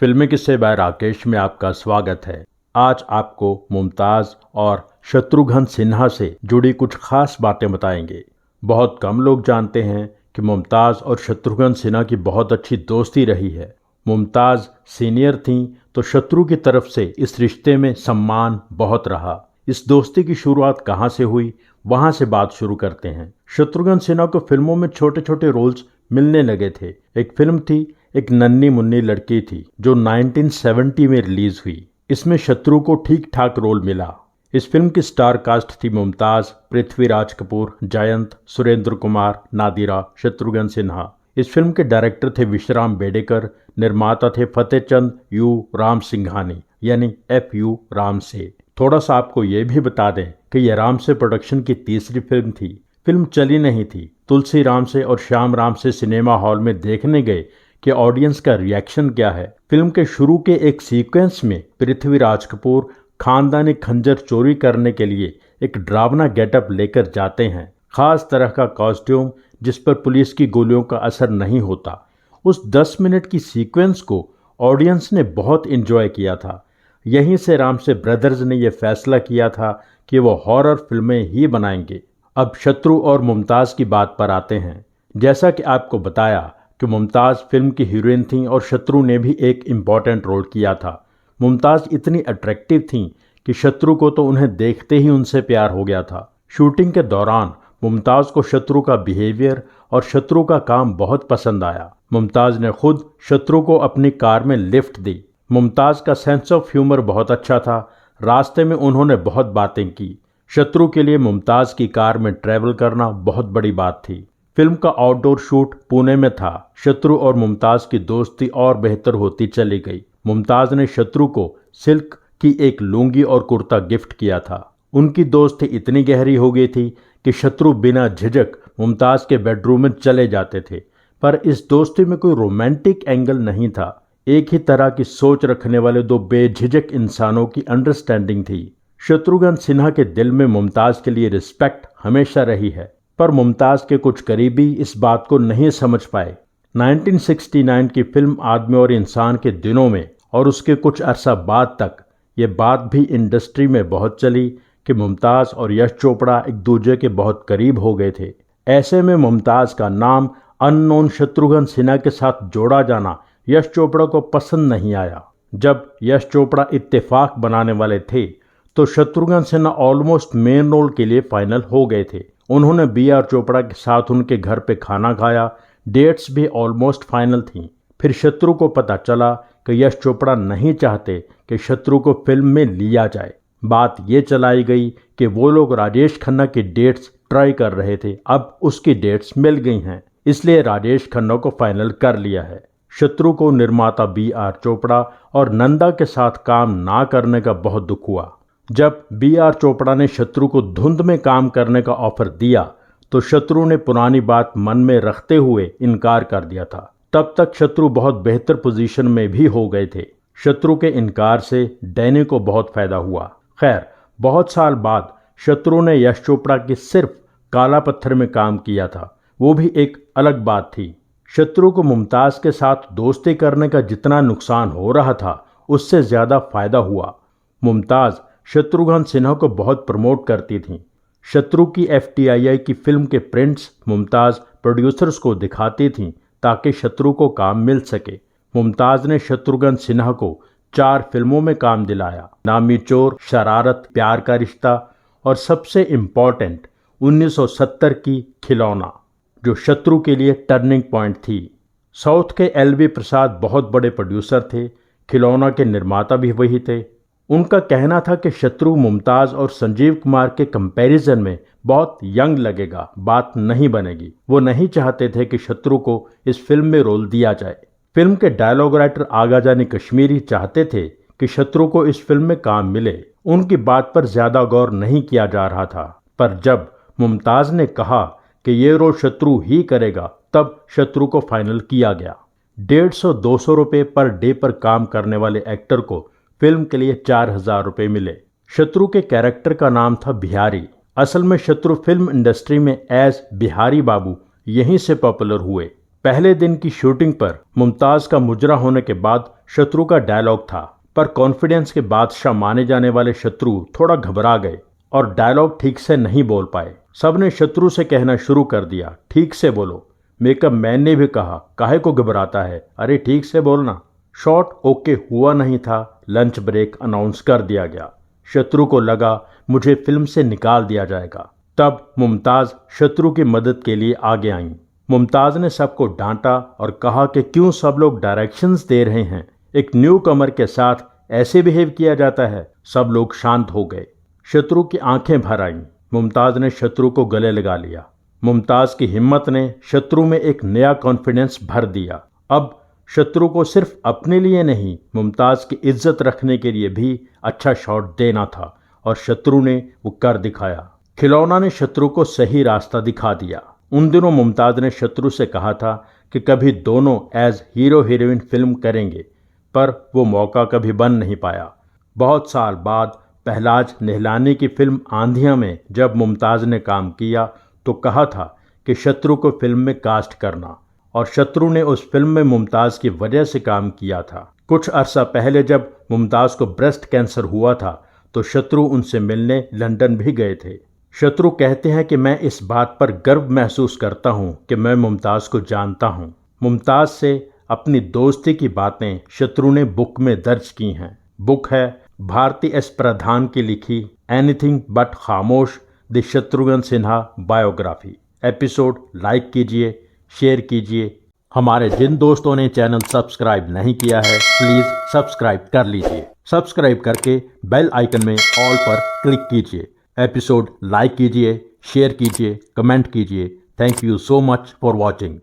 फिल्मी किस्से बाय राकेश में आपका स्वागत है। आज आपको मुमताज और शत्रुघ्न सिन्हा से जुड़ी कुछ खास बातें बताएंगे। बहुत कम लोग जानते हैं कि मुमताज और शत्रुघ्न सिन्हा की बहुत अच्छी दोस्ती रही है। मुमताज सीनियर थीं तो शत्रु की तरफ से इस रिश्ते में सम्मान बहुत रहा। इस दोस्ती की शुरुआत कहाँ से हुई, वहां से बात शुरू करते हैं। शत्रुघ्न सिन्हा को फिल्मों में छोटे छोटे रोल्स मिलने लगे थे। एक फिल्म थी एक नन्ही मुन्नी लड़की थी जो 1970 में रिलीज हुई। इसमें शत्रु को ठीक ठाक रोल मिला। इस फिल्म की स्टार कास्ट थी मुमताज, पृथ्वीराज कपूर, जयंत, सुरेंद्र कुमार, नादिरा, शत्रुघ्न सिन्हा। इस फिल्म के डायरेक्टर थे विश्राम बेडेकर, निर्माता थे फतेहचंद यू राम सिंघानी यानी FU राम से। थोड़ा सा आपको ये भी बता दें कि यह राम से प्रोडक्शन की तीसरी फिल्म थी। फिल्म चली नहीं थी। तुलसी राम से और श्याम राम से सिनेमा हॉल में देखने गए कि ऑडियंस का रिएक्शन क्या है। फिल्म के शुरू के एक सीक्वेंस में पृथ्वीराज कपूर खानदानी खंजर चोरी करने के लिए एक डरावना गेटअप लेकर जाते हैं। खास तरह का कॉस्ट्यूम जिस पर पुलिस की गोलियों का असर नहीं होता। उस 10 मिनट की सीक्वेंस को ऑडियंस ने बहुत एंजॉय किया था। यहीं से राम से ब्रदर्स ने यह फैसला किया था कि वो हॉरर फिल्में ही बनाएंगे। अब शत्रु और मुमताज़ की बात पर आते हैं। जैसा कि आपको बताया कि मुमताज़ फिल्म की हीरोइन थीं और शत्रु ने भी एक इम्पॉर्टेंट रोल किया था। मुमताज़ इतनी अट्रैक्टिव थीं कि शत्रु को तो उन्हें देखते ही उनसे प्यार हो गया था। शूटिंग के दौरान मुमताज़ को शत्रु का बिहेवियर और शत्रु का काम बहुत पसंद आया। मुमताज़ ने खुद शत्रु को अपनी कार में लिफ्ट दी। मुमताज़ का सेंस ऑफ ह्यूमर बहुत अच्छा था। रास्ते में उन्होंने बहुत बातें की। शत्रु के लिए मुमताज़ की कार में ट्रैवल करना बहुत बड़ी बात थी। फिल्म का आउटडोर शूट पुणे में था। शत्रु और मुमताज़ की दोस्ती और बेहतर होती चली गई। मुमताज़ ने शत्रु को सिल्क की एक लुंगी और कुर्ता गिफ्ट किया था। उनकी दोस्ती इतनी गहरी हो गई थी कि शत्रु बिना झिझक मुमताज़ के बेडरूम में चले जाते थे। पर इस दोस्ती में कोई रोमांटिक एंगल नहीं था। एक ही तरह की सोच रखने वाले दो बेझिझक इंसानों की अंडरस्टैंडिंग थी। शत्रुघ्न सिन्हा के दिल में मुमताज़ के लिए रिस्पेक्ट हमेशा रही है, पर मुमताज़ के कुछ करीबी इस बात को नहीं समझ पाए। 1969 की फिल्म आदमी और इंसान के दिनों में और उसके कुछ अरसा बाद तक ये बात भी इंडस्ट्री में बहुत चली कि मुमताज़ और यश चोपड़ा एक दूसरे के बहुत करीब हो गए थे। ऐसे में मुमताज़ का नाम अननोन शत्रुघ्न सिन्हा के साथ जोड़ा जाना यश चोपड़ा को पसंद नहीं आया। जब यश चोपड़ा इत्तेफाक बनाने वाले थे तो Shatrughan Sinha almost main role के लिए फाइनल हो गए थे। उन्होंने BR चोपड़ा के साथ उनके घर पे खाना खाया। डेट्स भी ऑलमोस्ट फाइनल थीं। फिर शत्रु को पता चला कि यश चोपड़ा नहीं चाहते कि शत्रु को फिल्म में लिया जाए। बात ये चलाई गई कि वो लोग राजेश खन्ना की डेट्स ट्राई कर रहे थे। अब उसकी डेट्स मिल गई हैं, इसलिए राजेश खन्ना को फाइनल कर लिया है। शत्रु को निर्माता BR चोपड़ा और नंदा के साथ काम ना करने का बहुत दुख हुआ। जब BR चोपड़ा ने शत्रु को धुंध में काम करने का ऑफर दिया तो शत्रु ने पुरानी बात मन में रखते हुए इनकार कर दिया था। तब तक शत्रु बहुत बेहतर पोजीशन में भी हो गए थे। शत्रु के इनकार से डैनी को बहुत फायदा हुआ। खैर, बहुत साल बाद शत्रु ने यश चोपड़ा की सिर्फ काला पत्थर में काम किया था। वो भी एक अलग बात थी। शत्रु को मुमताज़ के साथ दोस्ती करने का जितना नुकसान हो रहा था उससे ज़्यादा फायदा हुआ। मुमताज़ शत्रुघ्न सिन्हा को बहुत प्रमोट करती थीं। शत्रु की FTII की फिल्म के प्रिंट्स मुमताज़ प्रोड्यूसर्स को दिखाती थीं ताकि शत्रु को काम मिल सके। मुमताज़ ने शत्रुघ्न सिन्हा को 4 फिल्मों में काम दिलाया। नामी चोर, शरारत, प्यार का रिश्ता और सबसे इम्पॉर्टेंट 1970 की खिलौना, जो शत्रु के लिए टर्निंग पॉइंट थी। साउथ के LV प्रसाद बहुत बड़े प्रोड्यूसर थे। खिलौना के निर्माता भी वही थे। उनका कहना था कि शत्रु मुमताज़ और संजीव कुमार के कंपैरिजन में बहुत यंग लगेगा, बात नहीं बनेगी। वो नहीं चाहते थे कि शत्रु को इस फिल्म में रोल दिया जाए। फिल्म के डायलॉग राइटर आगा जानी कश्मीरी चाहते थे कि शत्रु को इस फिल्म में काम मिले। उनकी बात पर ज्यादा गौर नहीं किया जा रहा था। पर जब मुमताज़ ने कहा कि ये रोल शत्रु ही करेगा तब शत्रु को फाइनल किया गया। 150-200 रुपये पर डे पर काम करने वाले एक्टर को फिल्म के लिए 4000 रुपये मिले। शत्रु के कैरेक्टर का नाम था बिहारी। असल में शत्रु फिल्म इंडस्ट्री में एज बिहारी बाबू यहीं से पॉपुलर हुए। पहले दिन की शूटिंग पर मुमताज का मुजरा होने के बाद शत्रु का डायलॉग था, पर कॉन्फिडेंस के बादशाह माने जाने वाले शत्रु थोड़ा घबरा गए और डायलॉग ठीक से नहीं बोल पाए। सबने शत्रु से कहना शुरू कर दिया, ठीक से बोलो। मेकअप मैन ने भी कहा, काहे को घबराता है, अरे ठीक से बोलना। शॉट ओके हुआ नहीं था, लंच ब्रेक अनाउंस कर दिया गया। शत्रु को लगा मुझे फिल्म से निकाल दिया जाएगा। तब मुमताज शत्रु की मदद के लिए आगे आईं। मुमताज ने सबको डांटा और कहा कि क्यों सब लोग डायरेक्शंस दे रहे हैं, एक न्यू कमर के साथ ऐसे बिहेव किया जाता है। सब लोग शांत हो गए। शत्रु की आंखें भर आईं। मुमताज ने शत्रु को गले लगा लिया। मुमताज की हिम्मत ने शत्रु में एक नया कॉन्फिडेंस भर दिया। अब शत्रु को सिर्फ अपने लिए नहीं, मुमताज की इज्जत रखने के लिए भी अच्छा शॉट देना था और शत्रु ने वो कर दिखाया। खिलौना ने शत्रु को सही रास्ता दिखा दिया। उन दिनों मुमताज ने शत्रु से कहा था कि कभी दोनों एज हीरो हीरोइन फिल्म करेंगे, पर वो मौका कभी बन नहीं पाया। बहुत साल बाद पहलाज निहलानी की फिल्म आंधियां में जब मुमताज ने काम किया तो कहा था कि शत्रु को फिल्म में कास्ट करना, और शत्रु ने उस फिल्म में मुमताज की वजह से काम किया था। कुछ अरसा पहले जब मुमताज को ब्रेस्ट कैंसर हुआ था तो शत्रु उनसे मिलने लंदन भी गए थे। शत्रु कहते हैं कि मैं इस बात पर गर्व महसूस करता हूं कि मैं मुमताज को जानता हूं। मुमताज से अपनी दोस्ती की बातें शत्रु ने बुक में दर्ज की हैं। बुक है भारती एस प्रधान की लिखी anything but Khamosh, the Shatrughan Sinha biography. Episode like कीजिए, शेयर कीजिए। हमारे जिन दोस्तों ने चैनल सब्सक्राइब नहीं किया है प्लीज सब्सक्राइब कर लीजिए। सब्सक्राइब करके बेल आइकन में ऑल पर क्लिक कीजिए। एपिसोड लाइक कीजिए, शेयर कीजिए, कमेंट कीजिए। Thank you so much for watching.